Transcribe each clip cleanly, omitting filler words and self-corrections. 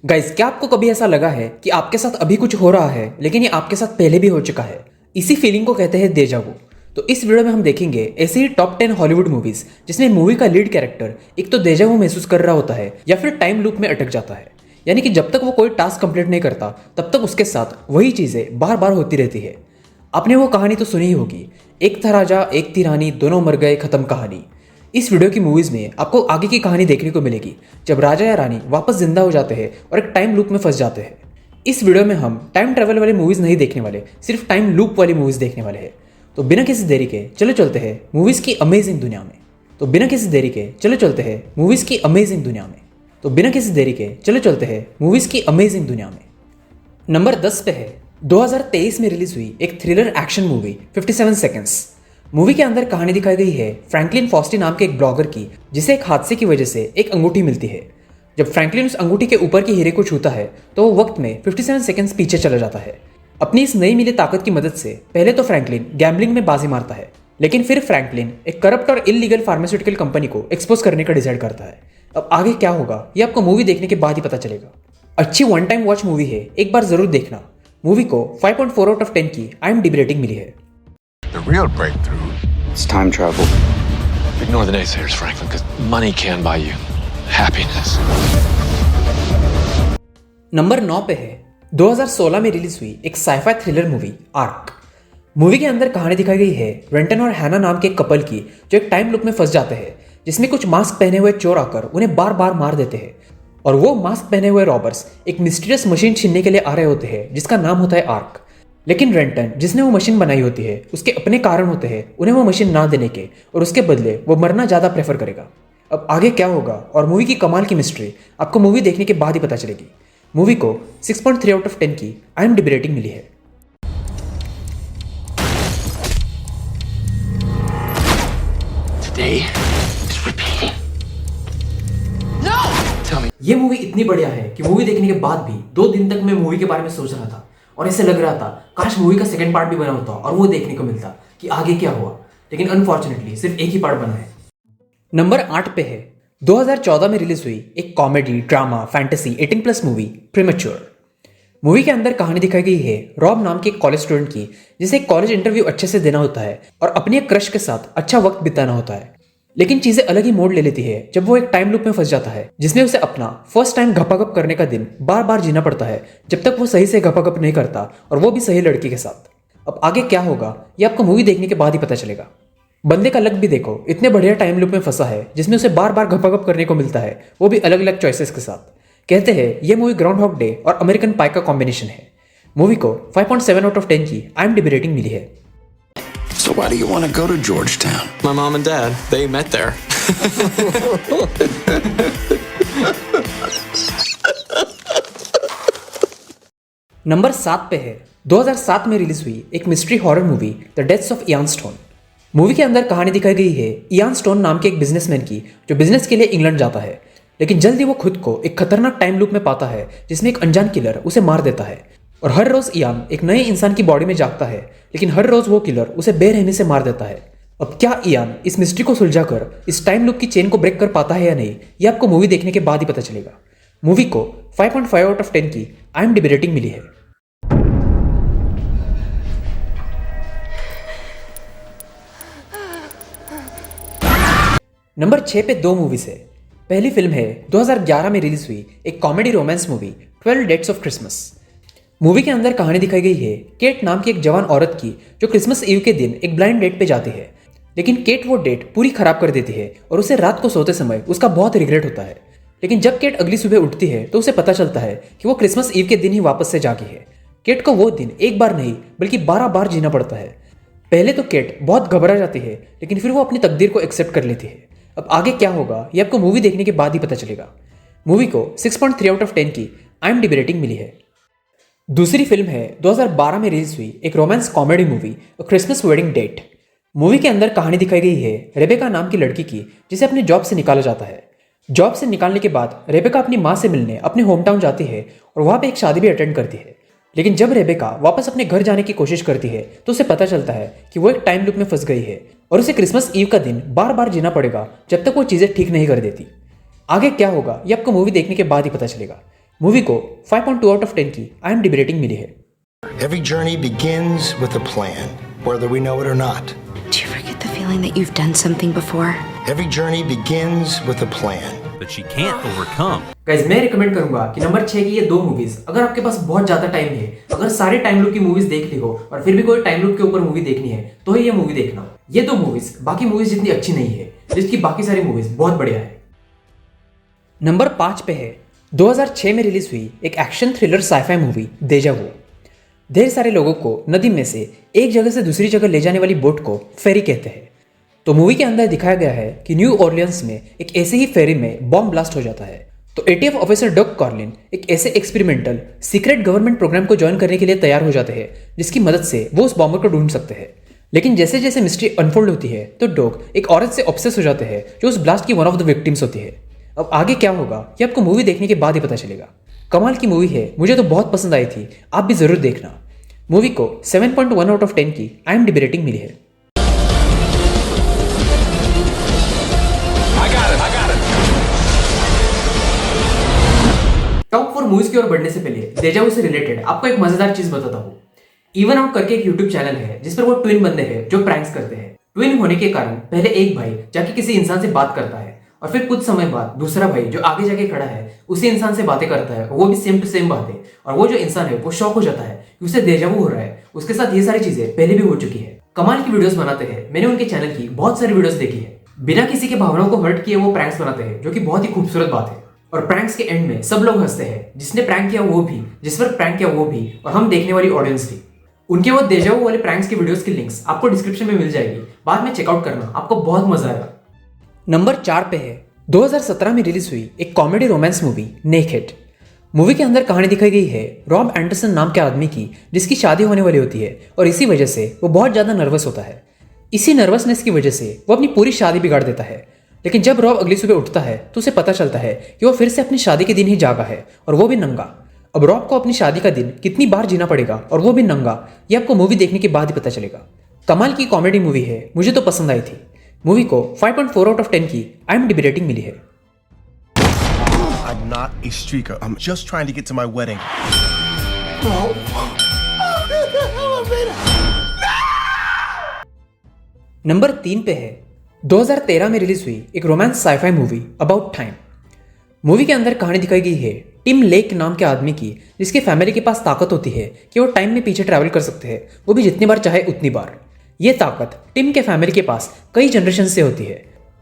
Guys, क्या आपको कभी ऐसा लगा है कि आपके साथ अभी कुछ हो रहा है लेकिन ये आपके साथ पहले भी हो चुका है? इसी फीलिंग को कहते हैं डेजा वू। तो इस वीडियो में हम देखेंगे ऐसे ही टॉप 10 हॉलीवुड मूवीज जिसमें मूवी का लीड कैरेक्टर एक तो डेजा वू महसूस कर रहा होता है या फिर टाइम लूप में अटक जाता है। यानी कि जब तक वो कोई टास्क कंप्लीट नहीं करता तब तक उसके साथ वही चीजें बार बार होती रहती है। आपने वो कहानी तो सुनी ही होगी, एक था राजा एक थी रानी, दोनों मर गए, खत्म कहानी। इस वीडियो की मूवीज में आपको आगे की कहानी देखने को मिलेगी जब राजा या रानी वापस जिंदा हो जाते हैं और एक टाइम लूप में फंस जाते हैं। इस वीडियो में हम टाइम ट्रेवल वाली मूवीज नहीं देखने वाले, सिर्फ टाइम लूप वाली मूवीज देखने वाले हैं। तो बिना किसी देरी के चलो चलते हैं मूवीज की अमेजिंग दुनिया में। तो बिना किसी देरी के चलो चलते हैं मूवीज की अमेजिंग दुनिया में। तो बिना किसी देरी के चलो चलते हैं मूवीज की अमेजिंग दुनिया में। नंबर 10 पे है 2023 में रिलीज हुई एक thriller action movie 57 seconds. Movie के अंदर कहानी दिखाई गई है फ्रैंकलिन फॉस्टी नाम के एक ब्लॉगर की, जिसे एक हादसे की वजह से एक अंगूठी मिलती है। जब फ्रैंकलिन उस अंगूठी के ऊपर के हीरे को छूता है तो वो वक्त में 57 सेकंड्स पीछे चला जाता है। अपनी इस नई मिली ताकत की मदद से पहले तो फ्रैंकलिन गैम्बलिंग में बाजी मारता है, लेकिन फिर फ्रैंकलिन एक करप्ट और इलीगल फार्मास्यूटिकल कंपनी को एक्सपोज करने का डिसाइड करता है। अब आगे क्या होगा ये आपको मूवी देखने के बाद ही पता चलेगा। अच्छी वन टाइम वॉच मूवी है, एक बार जरूर देखना। मूवी को 5.4 आउट ऑफ 10 की IMDb रेटिंग मिली है। The real breakthrough It's time travel. Ignore the naysayers, Franklin, because money can buy you happiness. Number 9 पे है 2016 में रिलीज हुई एक sci fi thriller movie Arq. Movie के अंदर कहानी दिखाई गई है रेंटन और हैना नाम के एक कपल की, जो एक टाइम लूप में फंस जाते हैं जिसमें कुछ मास्क पहने हुए चोर आकर उन्हें बार बार मार देते हैं। और वो मास्क पहने हुए रॉबर्स एक मिस्टीरियस मशीन छीनने के लिए आ रहे होते हैं जिसका नाम होता है आर्क। लेकिन रेंटन जिसने वो मशीन बनाई होती है उसके अपने कारण होते हैं उन्हें वो मशीन ना देने के, और उसके बदले वो मरना ज़्यादा प्रेफर करेगा। अब आगे क्या होगा और मूवी की कमाल की मिस्ट्री आपको मूवी देखने के बाद ही पता चलेगी। मूवी को 6.3 आउट ऑफ 10 की IMDb रेटिंग मिली है। Today is repeating. No! Tell me. ये मूवी इतनी बढ़िया है कि मूवी देखने के बाद भी 2 दिन तक मैं मूवी के बारे में सोच रहा था और ऐसे लग रहा था काश मूवी का सेकंड पार्ट भी बना होता और वो देखने को मिलता कि आगे क्या हुआ, लेकिन अनफॉर्चुनेटली सिर्फ एक ही पार्ट बना है। नंबर 8 पे है 2014 में रिलीज हुई एक comedy drama fantasy 18+ movie premature. Movie के अंदर कहानी दिखाई गई है रॉब नाम के एक कॉलेज स्टूडेंट की, जिसे एक कॉलेज इंटरव्यू अच्छे से देना होता है और अपनी एक क्रश के साथ अच्छा वक्त बिताना होता है। लेकिन चीजें अलग ही मोड़ ले लेती है जब वो एक टाइम लूप में फंस जाता है जिसमें उसे अपना फर्स्ट टाइम घपाघप करने का दिन बार बार जीना पड़ता है जब तक वो सही से घपाघप नहीं करता, और वो भी सही लड़की के साथ। अब आगे क्या होगा ये आपको मूवी देखने के बाद ही पता चलेगा। बंदे का लक भी देखो, इतने बढ़िया टाइम लूप में फंसा है जिसमें उसे बार बार घपाघप करने को मिलता है, वो भी अलग अलग चॉइसेस के साथ। कहते हैं ये मूवी ग्राउंड हॉक डे और अमेरिकन पाई का कॉम्बिनेशन है। मूवी को 5.7 आउट ऑफ 10 की IMDb रेटिंग मिली है। So why do you want to go to Georgetown? My mom and dad, they met there. Number 7 पे है 2007 में रिलीज हुई एक mystery horror movie the deaths of Ian stone. Movie के अंदर कहानी दिखाई गई है इयान स्टोन नाम के एक बिजनेसमैन की, जो बिजनेस के लिए इंग्लैंड जाता है, लेकिन जल्द ही वो खुद को एक खतरनाक टाइम लूप में पाता है जिसमें एक अनजान किलर उसे मार देता है। और हर रोज इयान एक नए इंसान की बॉडी में जागता है, लेकिन हर रोज वो किलर उसे बेरहमी से मार देता है। अब क्या इयान इस मिस्ट्री को सुलझाकर इस टाइम लूप की चेन को ब्रेक कर पाता है या नहीं, ये आपको मूवी देखने के बाद ही पता चलेगा। मूवी को 5.5 आउट ऑफ 10 की IMDb रेटिंग मिली है। नंबर 6 पे 2 मूवीज है। पहली फिल्म है 2011 में रिलीज हुई एक comedy romance movie 12 dates of Christmas. Movie के अंदर कहानी दिखाई गई है केट नाम की एक जवान औरत की, जो क्रिसमस ईव के दिन एक ब्लाइंड डेट पे जाती है, लेकिन केट वो डेट पूरी खराब कर देती है और उसे रात को सोते समय उसका बहुत रिग्रेट होता है। लेकिन जब केट अगली सुबह उठती है तो उसे पता चलता है कि वो क्रिसमस ईव के दिन ही वापस से जागी है। केट को वो दिन एक बार नहीं बल्कि 12 बार जीना पड़ता है। पहले तो केट बहुत घबरा जाती है, लेकिन फिर वो अपनी तकदीर को एक्सेप्ट कर लेती है। अब आगे क्या होगा ये आपको मूवी देखने के बाद ही पता चलेगा। मूवी को 6.3 आउट ऑफ 10 की IMDb रेटिंग मिली है। दूसरी फिल्म है 2012 में रिलीज हुई एक romance comedy movie Christmas wedding date. Movie के अंदर कहानी दिखाई गई है रेबेका नाम की लड़की की, जिसे अपनी जॉब से निकाला जाता है। जॉब से निकालने के बाद रेबेका अपनी माँ से मिलने अपने होम टाउन जाती है और वहाँ पे एक शादी भी अटेंड करती है। लेकिन जब रेबेका वापस अपने घर जाने की कोशिश करती है तो उसे पता चलता है कि वो एक टाइम लूप में फंस गई है और उसे क्रिसमस ईव का दिन बार बार जीना पड़ेगा जब तक वो चीज़ें ठीक नहीं कर देती। आगे क्या होगा ये आपको मूवी देखने के बाद ही पता चलेगा। मूवी को 5.2 आउट ऑफ 10 की IMDb रेटिंग मिली है। Every journey begins with a plan, whether we know it or not. Do you ever get the feeling that you've done something before? Every journey begins with a plan. That she can't overcome. Guys मैं recommend करूंगा कि number 6 की ये दो movies, अगर आपके पास बहुत ज्यादा टाइम है, अगर सारे टाइम लूप की मूवीज देख ली हो और फिर भी कोई टाइम लूप के ऊपर मूवी देखनी है तो ये मूवी देखना। ये दो मूवीज बाकी मूवीज जितनी अच्छी नहीं है, जिसकी बाकी सारी मूवीज बहुत बढ़िया है। नंबर 5 पे है 2006 में रिलीज हुई एक एक्शन थ्रिलर साइफाई मूवी देजा वू। ढेर सारे लोगों को नदी में से एक जगह से दूसरी जगह ले जाने वाली बोट को फेरी कहते हैं। तो मूवी के अंदर दिखाया गया है कि न्यू ऑर्लियंस में एक ऐसे ही फेरी में बॉम्ब ब्लास्ट हो जाता है। तो ATF ऑफिसर डग कॉर्लिन एक ऐसे एक्सपेरिमेंटल सीक्रेट गवर्नमेंट प्रोग्राम को ज्वाइन करने के लिए तैयार हो जाते हैं जिसकी मदद से वो उस बॉम्बर को ढूंढ सकते हैं। लेकिन जैसे जैसे मिस्ट्री अनफोल्ड होती है तो डॉग एक औरत से ऑब्सेस हो जाते हैं जो उस ब्लास्ट की वन ऑफ द विक्टिम्स होती है। अब आगे क्या होगा ये आपको मूवी देखने के बाद ही पता चलेगा। कमाल की मूवी है, मुझे तो बहुत पसंद आई थी, आप भी जरूर देखना। मूवी को 7.1 आउट ऑफ 10 की IMDb रेटिंग मिली है। टॉप 4 मूवीज की ओर बढ़ने से पहले देजा वू से रिलेटेड आपको एक मजेदार चीज बताता हूँ। इवन आउट करके एक यूट्यूब चैनल है जिस पर वो ट्विन बंदे हैं जो प्रैंक्स करते हैं। ट्विन होने के कारण पहले एक भाई जाके किसी इंसान से बात करता है और फिर कुछ समय बाद दूसरा भाई जो आगे जाके खड़ा है उसी इंसान से बातें करता है, वो भी सेम टू सेम बातें, और वो जो इंसान है वो शॉक हो जाता है कि उसे देजा वू हो रहा है। उसके साथ ये सारी चीजें पहले भी हो चुकी है। कमाल की वीडियोस बनाते हैं, मैंने उनके चैनल की बहुत सारी वीडियोस देखी है। बिना किसी के भावनाओं को हर्ट किए वो प्रैंक्स बनाते हैं जो कि बहुत ही खूबसूरत बात है। और प्रैंक्स के एंड में सब लोग हंसते हैं, जिसने प्रैंक किया वो भी, जिस पर प्रैंक किया वो भी, और हम देखने वाली ऑडियंस भी। उनके वो देजा वू वाले प्रैंक्स की वीडियोस की लिंक्स आपको डिस्क्रिप्शन में मिल जाएगी, बाद में चेकआउट करना, आपको बहुत मजा आएगा। नंबर 4 पे है 2017 में रिलीज हुई एक comedy romance movie naked. Movie के अंदर कहानी दिखाई गई है रॉब एंडरसन नाम के आदमी की जिसकी शादी होने वाली होती है और इसी वजह से वो बहुत ज्यादा नर्वस होता है। इसी नर्वसनेस की वजह से वो अपनी पूरी शादी बिगाड़ देता है। लेकिन जब रॉब अगली सुबह उठता है तो उसे पता चलता है कि वो फिर से अपनी शादी के दिन ही जागा है और वो भी नंगा। अब रॉब को अपनी शादी का दिन कितनी बार जीना पड़ेगा और वो भी नंगा, ये आपको मूवी देखने के बाद ही पता चलेगा। कमाल की कॉमेडी मूवी है, मुझे तो पसंद आई थी। मूवी को 5.4 आउट ऑफ 10 की IMDb रेटिंग मिली है। I'm not a streaker. I'm just trying to get to my wedding. Number 3 पे है 2013 में रिलीज हुई एक romance sci fi movie about time. Movie के अंदर कहानी दिखाई गई है टिम लेक नाम के आदमी की जिसकी फैमिली के पास ताकत होती है कि वो टाइम में पीछे ट्रैवल कर सकते हैं, वो भी जितनी बार चाहे उतनी बार। ये ताकत टिम के फैमिली के पास कई जनरेशन से होती है।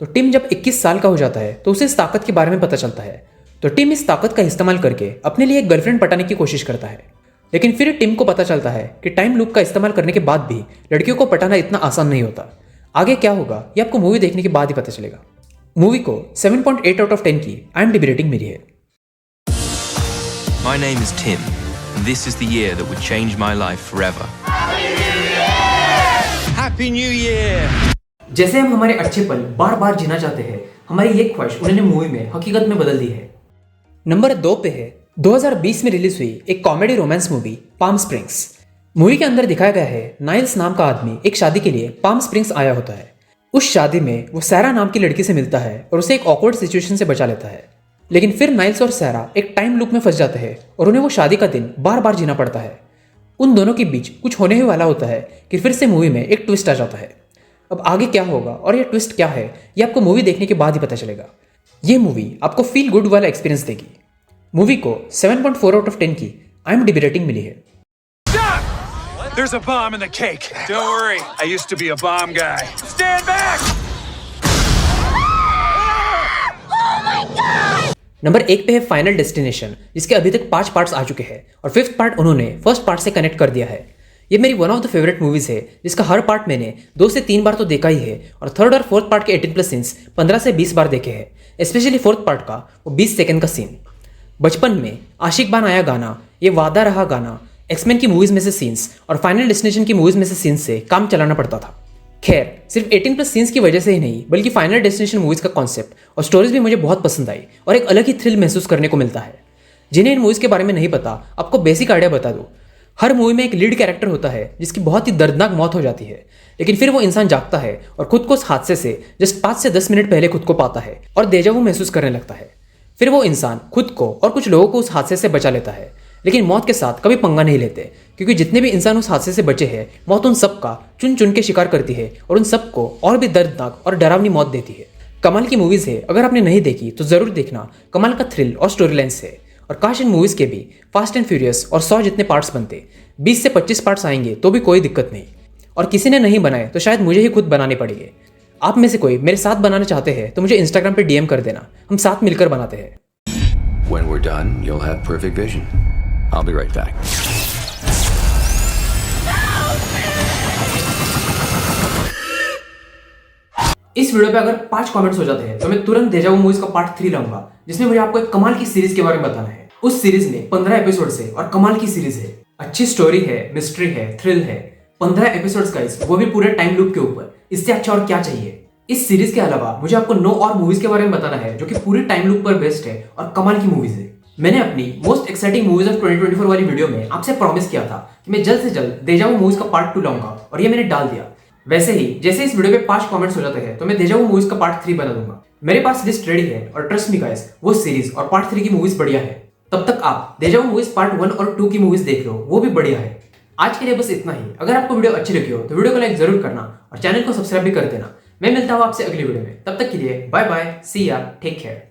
तो टिम जब 21 साल का हो जाता है तो उसे इस ताकत के बारे में पता चलता है। तो टिम इस ताकत का इस्तेमाल करके अपने लिए एक गर्लफ्रेंड पटाने की कोशिश करता है। लेकिन फिर टिम को पता चलता है कि टाइम लूप का इस्तेमाल करने के बाद भी लड़कियों को पटाना इतना आसान नहीं होता। आगे क्या होगा ये आपको मूवी देखने के बाद ही पता चलेगा। मूवी को 7.8 आउट ऑफ 10 की IMDb रेटिंग मिली है। My name is Tim, and this is the year that would change my life forever. Happy New Year! जैसे हम हमारे अच्छे पल बार बार जीना चाहते हैं, हमारी ये ख्वाहिश उन्होंने मूवी में हकीकत में बदल दी है। नंबर 2 पे है 2020 में रिलीज हुई एक comedy romance movie palm springs. Movie के अंदर दिखाया गया है नाइल्स नाम का आदमी एक शादी के लिए पाम स्प्रिंग्स आया होता है। उस शादी में वो सैरा नाम की लड़की से मिलता है और उसे एक ऑकवर्ड सिचुएशन से बचा लेता है। लेकिन फिर नाइल्स और सैरा एक टाइम लूप में फंस जाते हैं और उन्हें वो शादी का दिन बार बार जीना पड़ता है। उन दोनों के बीच कुछ होने ही वाला होता है कि फिर से मूवी में एक ट्विस्ट आ जाता है। अब आगे क्या होगा और ये ट्विस्ट क्या है ये आपको मूवी देखने के बाद ही पता चलेगा। ये मूवी आपको फील गुड वाला एक्सपीरियंस देगी। मूवी को 7.4 आउट ऑफ 10 की IMDb रेटिंग मिली है। There's a bomb in the cake. Don't worry. I used to be a bomb guy. Stand back! Number 1 पे है फाइनल डेस्टिनेशन, जिसके अभी तक 5 पार्ट्स आ चुके हैं और 5th पार्ट उन्होंने फर्स्ट पार्ट से कनेक्ट कर दिया है। ये मेरी one of the favourite movies है जिसका हर पार्ट मैंने 2 से 3 बार तो देखा ही है और 3rd और 4th पार्ट के 18+ सीन्स 15 से 20 बार देखे हैं। स्पेशली 4th पार्ट का वो 20 सेकंड का सीन। बचपन में आशिक बान आया गाना, ये वादा रहा गाना, एक्समैन की मूवीज में से सीन्स और फाइनल डेस्टिनेशन की मूवीज में से सीन्स से काम चलाना पड़ता था। खैर सिर्फ 18+ सीन्स की वजह से ही नहीं बल्कि फाइनल डेस्टिनेशन मूवीज का कॉन्सेप्ट और स्टोरीज भी मुझे बहुत पसंद आई और एक अलग ही थ्रिल महसूस करने को मिलता है। जिन्हें इन मूवीज के बारे में नहीं पता, आपको बेसिक आइडिया बता दूं। हर मूवी में एक लीड कैरेक्टर होता है जिसकी बहुत ही दर्दनाक मौत हो जाती है, लेकिन फिर वो इंसान जागता है और खुद को उस हादसे से जस्ट 5 से 10 मिनट पहले खुद को पाता है और देजा वू महसूस करने लगता है। फिर वो इंसान खुद को और कुछ लोगों को उस हादसे से बचा लेता है, लेकिन मौत के साथ कभी पंगा नहीं लेते, क्योंकि जितने भी इंसान उस हादसे से बचे हैं मौत उन सबका चुन चुन के शिकार करती है और उन सबको और भी दर्दनाक और डरावनी मौत देती है। कमाल की मूवीज है, अगर आपने नहीं देखी तो जरूर देखना। कमाल का थ्रिल और स्टोरी लाइन्स है, और काश इन मूवीज के भी फास्ट एंड फ्यूरियस और 100 जितने पार्ट्स बनते। 20 से 25 पार्ट्स आएंगे तो भी कोई दिक्कत नहीं, और किसी ने नहीं बनाए तो शायद मुझे ही खुद बनाने पड़ेंगे। आप में से कोई मेरे साथ बनाना चाहते हैं तो मुझे इंस्टाग्राम पे DM कर देना, हम साथ मिलकर बनाते हैं। When we're done, you'll have perfect vision. I'll be right back. इस वीडियो पे अगर 5 कमेंट्स हो जाते हैं तो मैं तुरंत डेजा वू मूवीज का पार्ट 3 लाऊंगा, जिसमें मुझे आपको एक कमाल की सीरीज के बारे में बताना है। उस सीरीज में 15 एपिसोड्स है और कमाल की सीरीज है, अच्छी स्टोरी है, मिस्ट्री है, थ्रिल है। 15 एपिसोड्स गाइस, वो भी पूरे टाइम लूप के ऊपर। इससे अच्छा और क्या चाहिए। इस सीरीज के अलावा मुझे आपको 9 और मूवीज के बारे में बताना है जो कि पूरी टाइम लूप पर बेस्ड है और कमाल की मूवीज है। मैंने अपनी मोस्ट एक्साइटिंग मूवीज ऑफ 2024 वाली वीडियो में आपसे प्रॉमिस किया था कि मैं जल्द से जल्द डेजा वू मूवीज का पार्ट 2 लाऊंगा, और ये मैंने डाल दिया। वैसे ही जैसे इस वीडियो पे 5 कमेंट्स हो जाते हैं तो मैं डेजा वू मूवीज का पार्ट 3 बना दूंगा। मेरे पास लिस्ट रेडी है, और ट्रस्ट मी गाइस, वो सीरीज और पार्ट 3 की मूवीज बढ़िया है। तब तक आप डेजा वू मूवीज पार्ट 1 और 2 की मूवीज देख लो, वो भी बढ़िया है। आज के लिए बस इतना ही। अगर आपको वीडियो अच्छी लगी हो तो वीडियो को लाइक जरूर करना और चैनल को सब्सक्राइब भी कर देना। मैं मिलता हूँ आपसे अगली वीडियो में, तब तक के लिए बाय बाय, सी या, टेक केयर।